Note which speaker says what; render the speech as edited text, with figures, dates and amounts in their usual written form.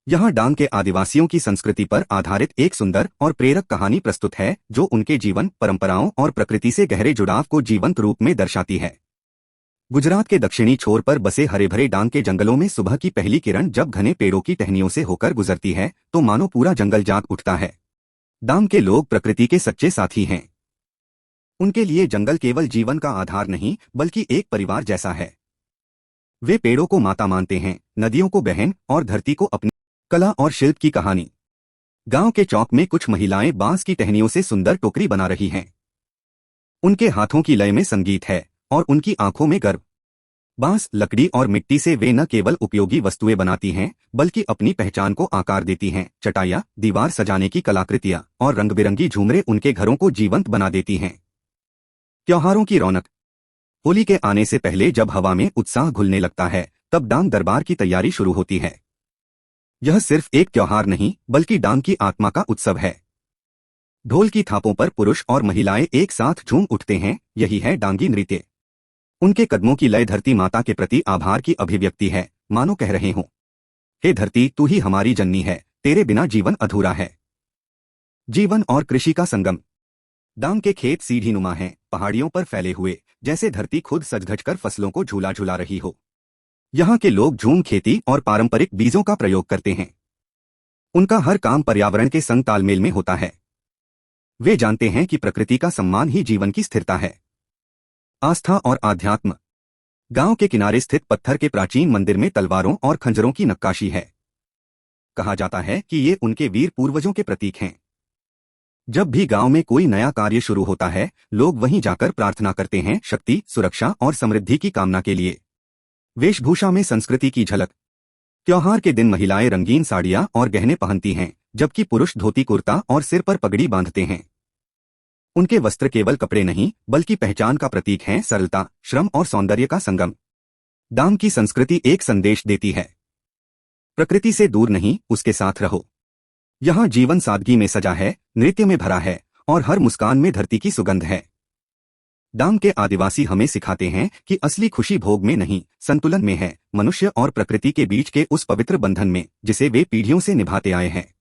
Speaker 1: यहाँ डांग के आदिवासियों की संस्कृति पर आधारित एक सुंदर और प्रेरक कहानी प्रस्तुत है जो उनके जीवन, परंपराओं और प्रकृति से गहरे जुड़ाव को जीवंत रूप में दर्शाती है। गुजरात के दक्षिणी छोर पर बसे हरे भरे डांग के जंगलों में सुबह की पहली किरण जब घने पेड़ों की टहनियों से होकर गुजरती है तो मानो पूरा जंगल जाग उठता है। डांग के लोग प्रकृति के सच्चे साथी हैं। उनके लिए जंगल केवल जीवन का आधार नहीं बल्कि एक परिवार जैसा है। वे पेड़ों को माता मानते हैं, नदियों को बहन और धरती को अपनी। कला और शिल्प की कहानी। गांव के चौक में कुछ महिलाएं बांस की टहनियों से सुंदर टोकरी बना रही हैं। उनके हाथों की लय में संगीत है और उनकी आंखों में गर्व। बांस, लकड़ी और मिट्टी से वे न केवल उपयोगी वस्तुएं बनाती हैं बल्कि अपनी पहचान को आकार देती हैं। चटाइयां, दीवार सजाने की कलाकृतियां और रंग-बिरंगी झूमरें उनके घरों को जीवंत बना देती हैं। त्योहारों की रौनक। होली के आने से पहले जब हवा में उत्साह घुलने लगता है तब डांग दरबार की तैयारी शुरू होती है। यह सिर्फ एक त्योहार नहीं बल्कि डांग की आत्मा का उत्सव है। ढोल की थापों पर पुरुष और महिलाएं एक साथ झूम उठते हैं। यही है डांगी नृत्य। उनके कदमों की लय धरती माता के प्रति आभार की अभिव्यक्ति है, मानो कह रहे हों, हे धरती, तू ही हमारी जननी है, तेरे बिना जीवन अधूरा है। जीवन और कृषि का संगम। डांग के खेत सीढ़ीनुमा हैं, पहाड़ियों पर फैले हुए, जैसे धरती खुद सज-धज कर फसलों को झूला झूला रही हो। यहाँ के लोग झूम खेती और पारंपरिक बीजों का प्रयोग करते हैं। उनका हर काम पर्यावरण के संग तालमेल में होता है। वे जानते हैं कि प्रकृति का सम्मान ही जीवन की स्थिरता है। आस्था और आध्यात्म। गांव के किनारे स्थित पत्थर के प्राचीन मंदिर में तलवारों और खंजरों की नक्काशी है। कहा जाता है कि ये उनके वीर पूर्वजों के प्रतीक हैं। जब भी गांव में कोई नया कार्य शुरू होता है, लोग वहीं जाकर प्रार्थना करते हैं, शक्ति, सुरक्षा और समृद्धि की कामना के लिए। वेशभूषा में संस्कृति की झलक। त्योहार के दिन महिलाएं रंगीन साड़ियां और गहने पहनती हैं, जबकि पुरुष धोती कुर्ता और सिर पर पगड़ी बांधते हैं। उनके वस्त्र केवल कपड़े नहीं बल्कि पहचान का प्रतीक हैं, सरलता, श्रम और सौंदर्य का संगम। डांग की संस्कृति एक संदेश देती है, प्रकृति से दूर नहीं, उसके साथ रहो। यहाँ जीवन सादगी में सजा है, नृत्य में भरा है और हर मुस्कान में धरती की सुगंध है। डांग के आदिवासी हमें सिखाते हैं कि असली खुशी भोग में नहीं, संतुलन में है, मनुष्य और प्रकृति के बीच के उस पवित्र बंधन में जिसे वे पीढ़ियों से निभाते आए हैं।